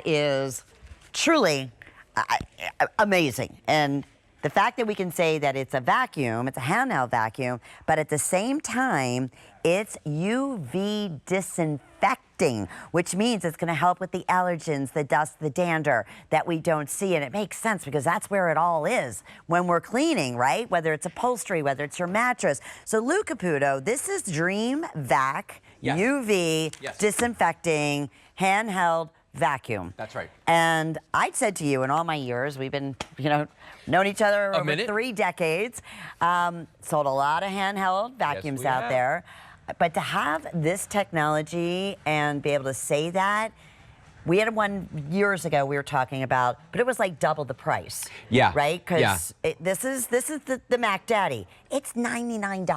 that is truly amazing. And the fact that we can say that it's a vacuum, it's a handheld vacuum, but at the same time, it's UV disinfecting, which means it's going to help with the allergens, the dust, the dander that we don't see. And it makes sense because that's where it all is when we're cleaning, right? Whether it's upholstery, whether it's your mattress. So Lou Caputo, this is Dreamvac UV disinfecting handheld vacuum. That's right. And I said to you in all my years, we've been, known each other over 3 decades, sold a lot of handheld vacuums out there. But to have this technology and be able to say that, we had one years ago we were talking about, but it was like double the price. Yeah. Right? Because this is the Mac Daddy. It's $99.99,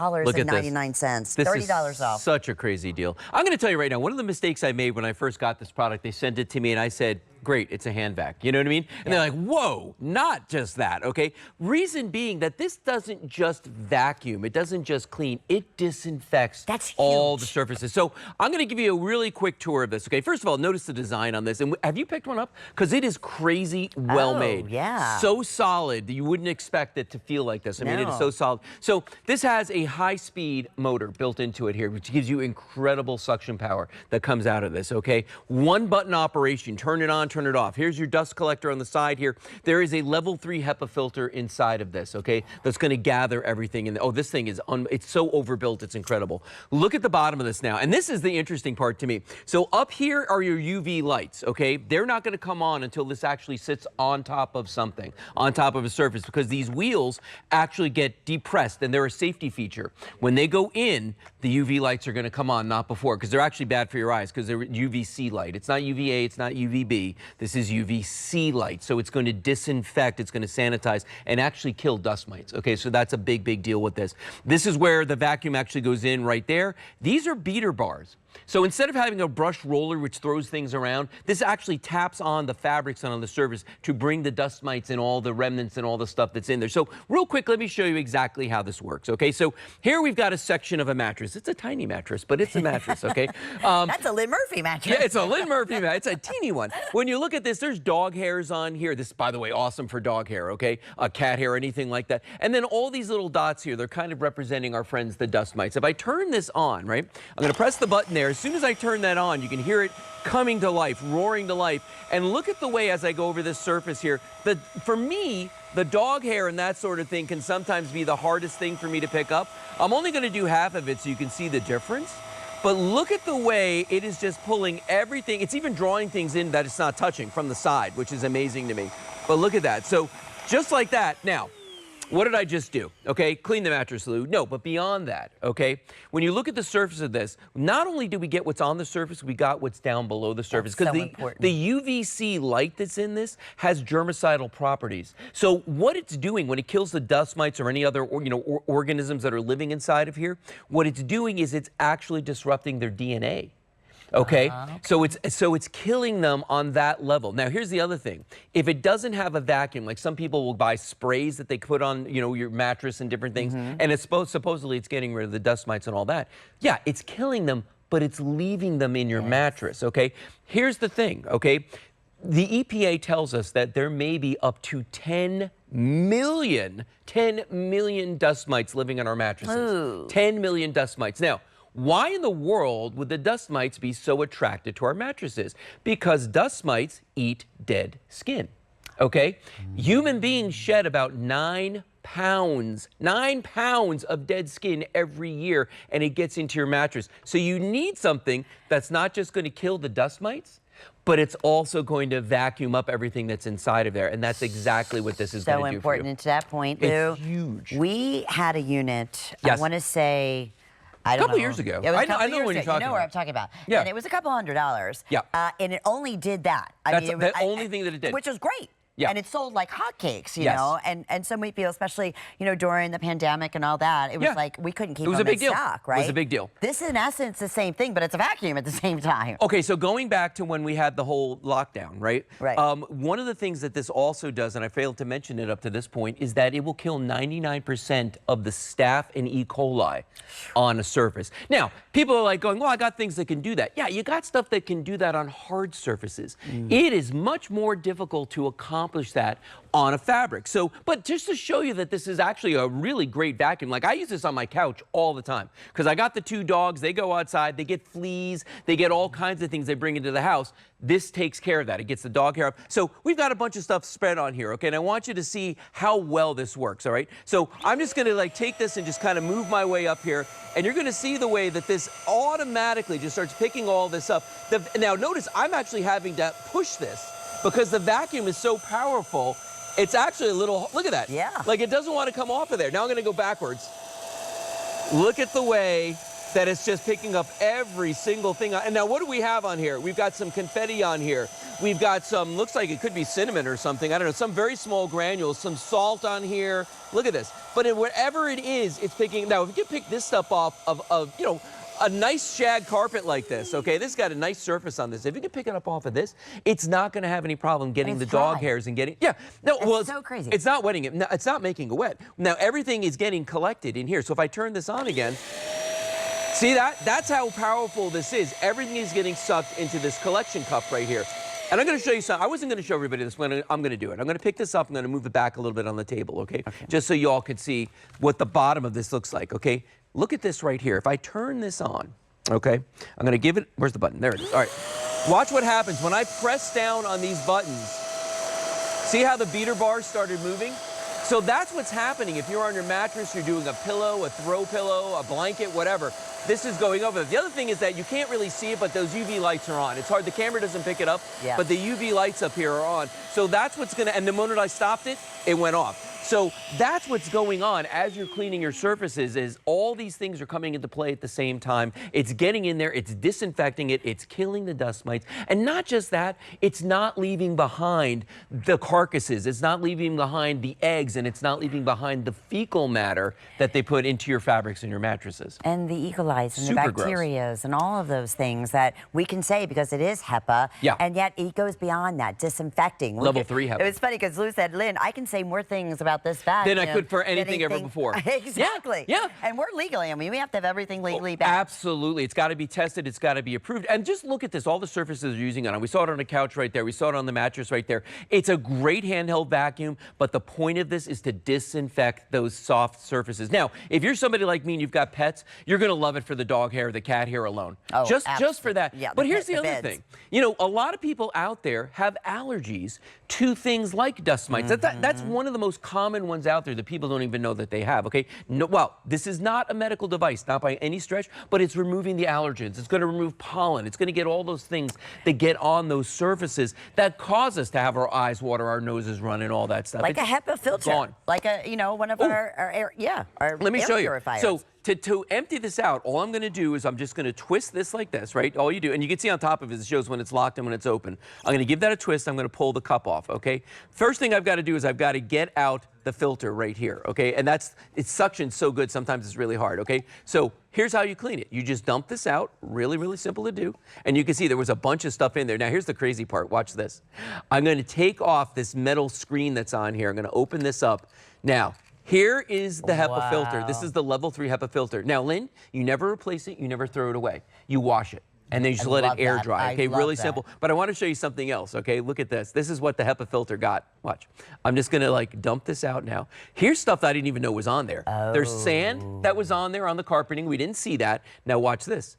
$30 off. Such a crazy deal. I'm going to tell you right now, one of the mistakes I made when I first got this product, they sent it to me and I said, great, it's a hand vac. You know what I mean? And they're like, whoa, not just that, okay? Reason being that this doesn't just vacuum, it doesn't just clean, it disinfects all the surfaces. So I'm going to give you a really quick tour of this, okay? First of all, notice the design on this. And have you picked one up? Because it is crazy well made. Yeah. So solid that you wouldn't expect it to feel like this. I mean, it is so solid. So this has a high-speed motor built into it here, which gives you incredible suction power that comes out of this, okay? One button operation, turn it on, turn it off. Here's your dust collector on the side here. There is a level 3 HEPA filter inside of this, okay? That's going to gather everything. And oh, this thing is, it's so overbuilt, it's incredible. Look at the bottom of this now. And this is the interesting part to me. So up here are your UV lights, okay? They're not going to come on until this actually sits on top of something, on top of a surface, because these wheels actually get depressed and they're a safety feature. When they go in, the UV lights are going to come on, not before, because they're actually bad for your eyes because they're UVC light. It's not UVA, it's not UVB. This is UVC light, so it's going to disinfect, it's going to sanitize, and actually kill dust mites. Okay, so that's a big, big deal with this. This is where the vacuum actually goes in right there. These are beater bars. So instead of having a brush roller which throws things around, this actually taps on the fabrics and on the surface to bring the dust mites and all the remnants and all the stuff that's in there. So real quick, let me show you exactly how this works, okay? So here we've got a section of a mattress. It's a tiny mattress, but it's a mattress, okay? That's a Lynn Murphy mattress. Yeah, it's a Lynn Murphy mattress. It's a teeny one. When you look at this, there's dog hairs on here. This, by the way, awesome for dog hair, okay? Cat hair, anything like that. And then all these little dots here, they're kind of representing our friends, the dust mites. If I turn this on, right, I'm going to press the button there. As soon as I turn that on, you can hear it coming to life, roaring to life. And look at the way as I go over this surface here. For me, the dog hair and that sort of thing can sometimes be the hardest thing for me to pick up. I'm only going to do half of it so you can see the difference. But look at the way it is just pulling everything. It's even drawing things in that it's not touching from the side, which is amazing to me. But look at that. So just like that. Now, what did I just do? Okay, clean the mattress, Lou. No, but beyond that, okay, when you look at the surface of this, not only do we get what's on the surface, we got what's down below the surface. Because the UVC light that's in this has germicidal properties. So what it's doing when it kills the dust mites or any other organisms that are living inside of here, what it's doing is it's actually disrupting their DNA. Okay, so it's killing them on that level. Now, here's the other thing. If it doesn't have a vacuum, like some people will buy sprays that they put on, your mattress and different things, and it's supposedly it's getting rid of the dust mites and all that. Yeah, it's killing them, but it's leaving them in your mattress, okay? Here's the thing, okay? The EPA tells us that there may be up to 10 million dust mites living in our mattresses. Ooh. 10 million dust mites. Now, why in the world would the dust mites be so attracted to our mattresses? Because dust mites eat dead skin, okay? Human beings shed about 9 pounds of dead skin every year, and it gets into your mattress. So you need something that's not just going to kill the dust mites, but it's also going to vacuum up everything that's inside of there, and that's exactly what this is going to do for you. So important. And to that point, Lou, it's huge. We had a unit, I want to say, a couple years ago. I know what you're talking about. You know what I'm talking about. Yeah. And it was a couple $100. Yeah. And it only did that. That's the only thing that it did. Which was great. Yeah. And it sold like hotcakes, you Yes. know, and so many people, especially, you know, during the pandemic and all that, it was Yeah. like we couldn't keep It was them a big in deal. stock, right? It was a big deal. This is in essence the same thing, but it's a vacuum at the same time. Okay, so going back to when we had the whole lockdown, right? Right. One of the things that this also does, and I failed to mention it up to this point, is that it will kill 99% of the staph and E. coli on a surface. Now, people are like going, well, I got things that can do that. Yeah, you got stuff that can do that on hard surfaces. It is much more difficult to accomplish that on a fabric. So, but just to show you that this is actually a really great vacuum, like I use this on my couch all the time because I got the 2 dogs, they go outside, they get fleas, they get all kinds of things they bring into the house. This takes care of that. It gets the dog hair up. So we've got a bunch of stuff spread on here, okay? And I want you to see how well this works, all right? So I'm just gonna like take this and just kind of move my way up here, and you're gonna see the way that this automatically just starts picking all this up. Now notice I'm actually having to push this because the vacuum is so powerful. It's actually a little, look at that. Yeah. Like it doesn't want to come off of there. Now I'm going to go backwards. Look at the way that it's just picking up every single thing. And now what do we have on here? We've got some confetti on here. We've got some, looks like it could be cinnamon or something. I don't know, some very small granules, some salt on here. Look at this. But in whatever it is, it's picking, now if you can pick this stuff off of you know, a nice shag carpet like this, okay? This has got a nice surface on this. If you can pick it up off of this, it's not going to have any problem getting the dog hairs and getting, yeah. No, well, so crazy. It's not wetting it. No, it's not making it wet. Now, everything is getting collected in here. So if I turn this on again, see that? That's how powerful this is. Everything is getting sucked into this collection cup right here. And I'm going to show you something. I wasn't going to show everybody this, but I'm going to do it. I'm going to pick this up. I'm going to move it back a little bit on the table, okay? Just so you all could see what the bottom of this looks like, okay? Look at this right here. If I turn this on, okay, I'm going to give it, where's the button? There it is. All right. Watch what happens when I press down on these buttons. See how the beater bars started moving? So that's what's happening. If you're on your mattress, you're doing a pillow, a throw pillow, a blanket, whatever. This is going over. The other thing is that you can't really see it, but those UV lights are on. It's hard. The camera doesn't pick it up, but the UV lights up here are on. So that's what's going to, and the moment I stopped it, it went off. So that's what's going on as you're cleaning your surfaces is all these things are coming into play at the same time. It's getting in there, it's disinfecting it, it's killing the dust mites. And not just that, it's not leaving behind the carcasses, it's not leaving behind the eggs, and it's not leaving behind the fecal matter that they put into your fabrics and your mattresses. And the E. coli and Super the bacterias and all of those things that we can say because it is HEPA, and yet it goes beyond that, disinfecting. Level 3 HEPA. It was funny because Lou said, Lynn, I can say more things about this vacuum than I could for anything ever before. Exactly. Yeah. And we're legally, I mean, we have to have everything legally backed. Absolutely. It's got to be tested. It's got to be approved. And just look at this, all the surfaces you're using it on. We saw it on the couch right there. We saw it on the mattress right there. It's a great handheld vacuum, but the point of this is to disinfect those soft surfaces. Now, if you're somebody like me and you've got pets, you're going to love it for the dog hair or the cat hair alone. Oh, just for that. Yeah, but here's the other thing. You know, a lot of people out there have allergies to things like dust mites. That's one of the most common ones out there that people don't even know that they have, okay? No, well, this is not a medical device, not by any stretch, but it's removing the allergens. It's going to remove pollen. It's going to get all those things that get on those surfaces that cause us to have our eyes water, our noses run, and all that stuff. Like a HEPA filter. Gone. Like a, you know, one of our air, our Let me air show you. purifiers. So to empty this out, all I'm going to do is I'm just going to twist this like this, right? All you do, and you can see on top of it, it shows when it's locked and when it's open. I'm going to give that a twist. I'm going to pull the cup off, okay? First thing I've got to do is I've got to get out the filter right here, okay? And it's suctioned so good, sometimes it's really hard, okay? So here's how you clean it. You just dump this out, really, really simple to do. And you can see there was a bunch of stuff in there. Now here's the crazy part, watch this. I'm going to take off this metal screen that's on here. I'm going to open this up. Now, here is the HEPA filter. This is the level 3 HEPA filter. Now, Lynn, you never replace it, you never throw it away. You wash it. And then you just let it air dry, okay? Really simple. But I want to show you something else, okay? Look at this. This is what the HEPA filter got. Watch. I'm just going to like dump this out now. Here's stuff that I didn't even know was on there. There's sand that was on there on the carpeting. We didn't see that. Now watch this.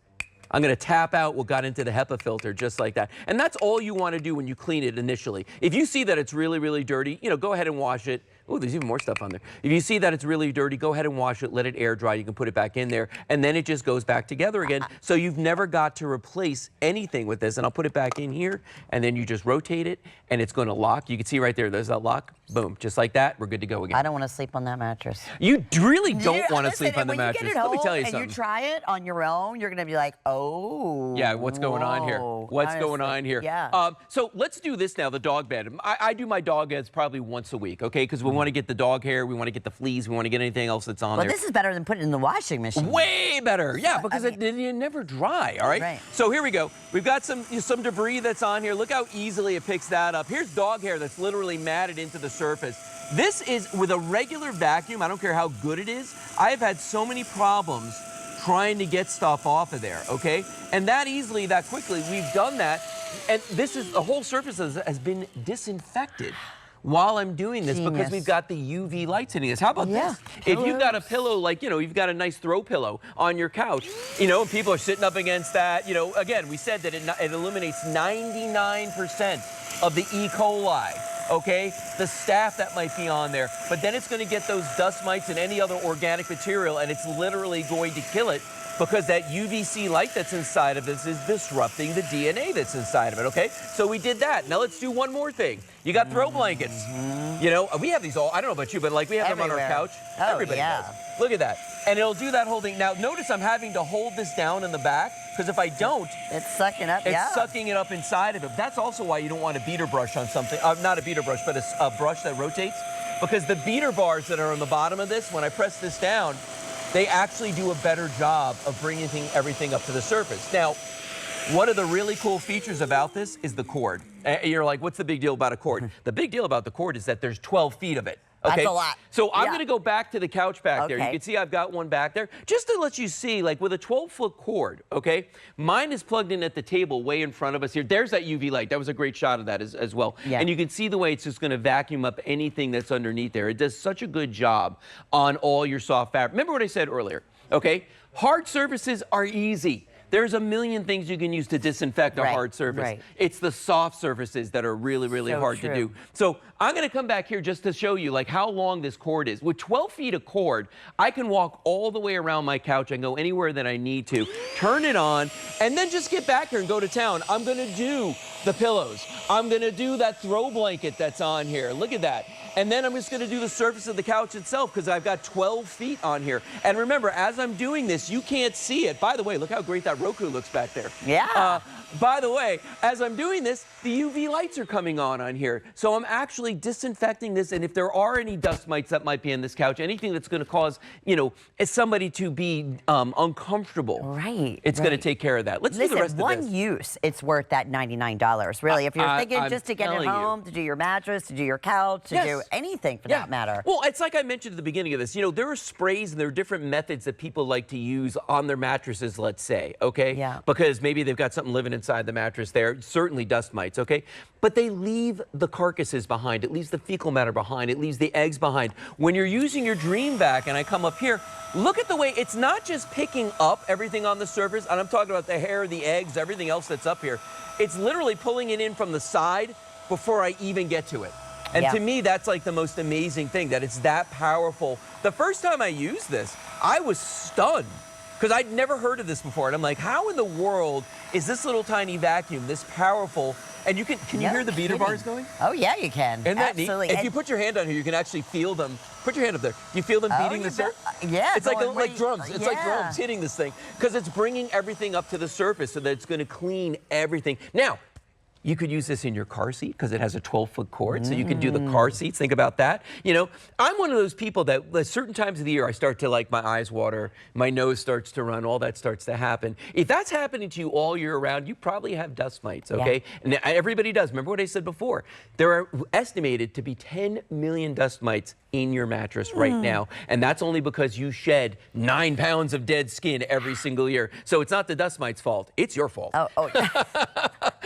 I'm going to tap out what got into the HEPA filter just like that. And that's all you want to do when you clean it initially. If you see that it's really, really dirty, you know, go ahead and wash it. Oh, there's even more stuff on there. If you see that it's really dirty, go ahead and wash it, let it air dry. You can put it back in there, and then it just goes back together again. So you've never got to replace anything with this. And I'll put it back in here, and then you just rotate it, and it's going to lock. You can see right there's that lock. Boom, just like that, we're good to go again. I don't want to sleep on that mattress. You really don't want to sleep on the when mattress. You get it home Let me tell you and something. you try it on your own, you're going to be like, oh. Yeah, what's going on here? What's going on here? Yeah. So let's do this now, the dog bed. I do my dog beds probably once a week, okay? Because we want to get the dog hair, we want to get the fleas, we want to get anything else that's on there. Well, this is better than putting it in the washing machine. Way better, yeah, because it never dry, all right? Right. So here we go. We've got some debris that's on here. Look how easily it picks that up. Here's dog hair that's literally matted into the surface. This is with a regular vacuum. I don't care how good it is. I have had so many problems trying to get stuff off of there, okay? And that easily, that quickly, we've done that. And this is, the whole surface has been disinfected while I'm doing this because we've got the UV lights hitting us. How about this? If you've got a pillow, like, you've got a nice throw pillow on your couch, and people are sitting up against that, again, we said that it eliminates 99% of the E. coli. Okay, the staph that might be on there, but then it's going to get those dust mites and any other organic material, and it's literally going to kill it because that UVC light that's inside of this is disrupting the DNA that's inside of it, okay? So we did that. Now let's do one more thing. You got throw blankets. We have these all, I don't know about you, but like we have them on our couch. Oh, Everybody does. Look at that. And it'll do that whole thing. Now notice I'm having to hold this down in the back because if I don't, it's sucking up. It's sucking it up inside of it. That's also why you don't want a beater brush on something. Not a beater brush, but a brush that rotates. Because the beater bars that are on the bottom of this, when I press this down, they actually do a better job of bringing everything up to the surface. Now, one of the really cool features about this is the cord. You're like, what's the big deal about a cord? The big deal about the cord is that there's 12 feet of it. Okay? That's a lot. So I'm going to go back to the couch back there. You Okay. can see I've got one back there. Just to let you see, like with a 12-foot cord, okay? Mine is plugged in at the table way in front of us here. There's that UV light. That was a great shot of that as well. Yeah. And you can see the way it's just going to vacuum up anything that's underneath there. It does such a good job on all your soft fabric. Remember what I said earlier, okay? Hard surfaces are easy. There's a million things you can use to disinfect a hard surface. Right. It's the soft surfaces that are really, really hard to do. So I'm going to come back here just to show you like how long this cord is. With 12 feet of cord, I can walk all the way around my couch and go anywhere that I need to, turn it on, and then just get back here and go to town. I'm going to do the pillows. I'm going to do that throw blanket that's on here. Look at that. And then I'm just going to do the surface of the couch itself because I've got 12 feet on here. And remember, as I'm doing this, you can't see it. By the way, look how great that Roku looks back there. Yeah. By the way, as I'm doing this, the UV lights are coming on here. So I'm actually disinfecting this. And if there are any dust mites that might be in this couch, anything that's going to cause, somebody to be uncomfortable, it's going to take care of that. Let's do the rest of this. One use, it's worth that $99, really. If you're thinking just to get it home, to do your mattress, to do your couch, to do anything for that matter. Well, it's like I mentioned at the beginning of this. There are sprays and there are different methods that people like to use on their mattresses, let's say, okay? Yeah. Because maybe they've got something living inside the mattress there, certainly dust mites, okay? But they leave the carcasses behind. It leaves the fecal matter behind. It leaves the eggs behind. When you're using your Dreamvac, and I come up here, look at the way it's not just picking up everything on the surface, and I'm talking about the hair, the eggs, everything else that's up here. It's literally pulling it in from the side before I even get to it. And to me, that's like the most amazing thing, that it's that powerful. The first time I used this, I was stunned because I'd never heard of this before. And I'm like, how in the world is this little tiny vacuum this powerful? And can you hear the beater bars going? Oh, yeah, you can. Isn't that Absolutely. neat? If you put your hand on here, you can actually feel them. Put your hand up there. You feel them beating the surface? Yeah. It's like drums. It's like drums hitting this thing because it's bringing everything up to the surface so that it's going to clean everything. Now, you could use this in your car seat because it has a 12-foot cord, so you can do the car seats. Think about that. I'm one of those people that at certain times of the year, I start to my eyes water, my nose starts to run, all that starts to happen. If that's happening to you all year round, you probably have dust mites, okay? Yeah. And everybody does. Remember what I said before? There are estimated to be 10 million dust mites in your mattress right now, and that's only because you shed 9 pounds of dead skin every single year. So it's not the dust mites' fault. It's your fault. Oh.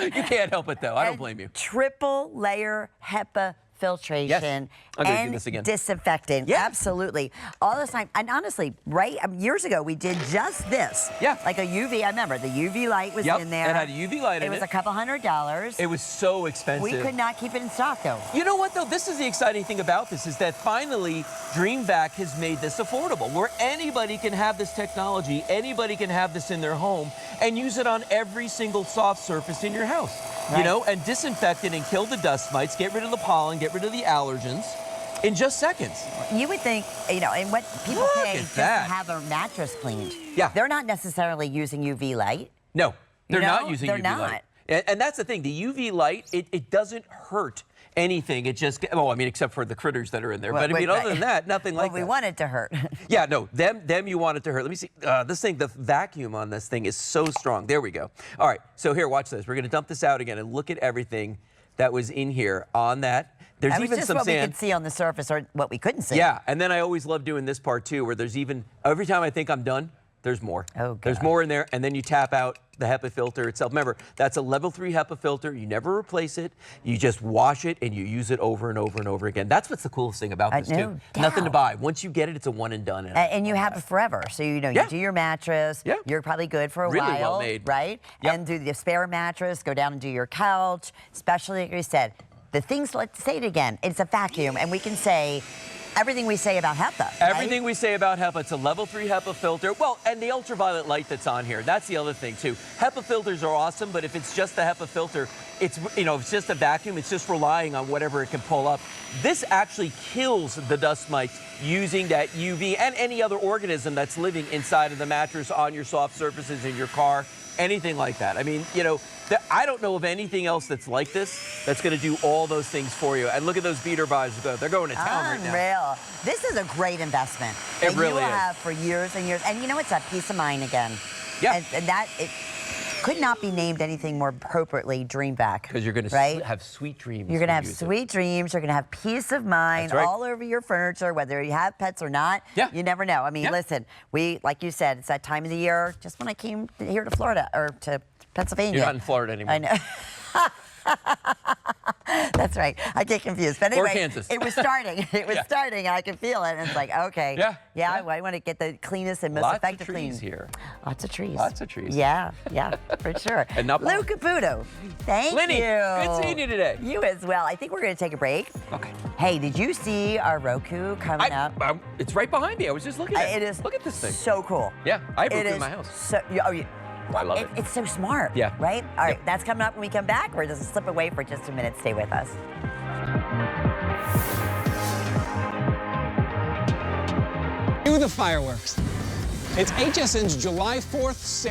You can't help it, though. I don't blame you. Triple layer HEPA filtration, I'm gonna do and this again. disinfecting. Yeah. Absolutely. All this time. And honestly, right, years ago, we did just this. Yeah. Like a UV, I remember, the UV light was in there. It had a UV light in it. It was a couple $100. It was so expensive. We could not keep it in stock, though. You know what, though? This is the exciting thing about this, is that finally Dreamvac has made this affordable, where anybody can have this technology, anybody can have this in their home, and use it on every single soft surface in your house. Right. You know, and disinfect it and kill the dust mites, get rid of the pollen, get rid of the allergens in just seconds. You would think, you know, and what people Look pay at just that. to have their mattress cleaned. Yeah. They're not necessarily using UV light. No, they're You know, not using they're UV not. light. And that's the thing, the UV light, it doesn't hurt anything. It just, well, I mean, except for the critters that are in there. Well, but I mean, right. other than that, nothing like Well, we that. want it to hurt. Yeah, no, them you want it to hurt. Let me see. This thing, the vacuum on this thing is so strong. There we go. All right, so here, watch this. We're going to dump this out again and look at everything that was in here on that. There's That was even just some what we sand. could see on the surface or what we couldn't see. Yeah, and then I always love doing this part too, where there's even, every time I think I'm done, there's more. Oh, There's God. more in there, and then you tap out the HEPA filter itself. Remember, that's a level 3 HEPA filter. You never replace it. You just wash it, and you use it over and over and over again. That's what's the coolest thing about this, no too. Nothing to doubt. buy. Once you get it, it's a one and done. And you have it forever. So, you know, Yeah. you do your mattress. Yeah. You're probably good for a Really while. well made. Right? Yep. And do the spare mattress, go down and do your couch. Especially, like you said, the things, let's say it again, it's a vacuum. And we can say everything we say about HEPA. Everything we say about HEPA, it's a level 3 HEPA filter. Well, and the ultraviolet light that's on here, that's the other thing too. HEPA filters are awesome, but if it's just the HEPA filter, it's, you know, it's just a vacuum, it's just relying on whatever it can pull up. This actually kills the dust mites using that UV and any other organism that's living inside of the mattress, on your soft surfaces, in your car, anything like that. I mean, you know, I don't know of anything else that's like this that's going to do all those things for you. And look at those beater buyers go. They're going to town right now. Unreal. This is a great investment. It that really you will is. have for years and years. And you know, it's that peace of mind again. Yeah. And that, it could not be named anything more appropriately Dreamvac. Because you're going to right? have sweet dreams. You're going to when have you use it. sweet dreams. You're going to have peace of mind That's right. all over your furniture, whether you have pets or not. Yeah. You never know. I mean, Yeah. listen, like you said, it's that time of the year. Just when I came here to Florida or to Pennsylvania. You're not in Florida anymore. I know. That's right. I get confused. But Or anyway, Kansas. it was starting. It was Yeah. starting, and I could feel it. And it's like, okay. Yeah. I want to get the cleanest and most Lots of effective trees clean. here. Lots of trees. Lots of trees. Yeah, for sure. And not Lou Caputo, thank Lenny, you. good seeing you today. You as well. I think we're going to take a break. Okay. Hey, did you see our Roku coming up? It's right behind me. I was just looking at it. It is. Look at this thing. So cool. Yeah, I have It Roku in is my house. So, I love it. It's so smart. Yeah. Right? All right, Yep. that's coming up when we come back. We're just slip away for just a minute. Stay with us. Cue the fireworks. It's HSN's July 4th sale.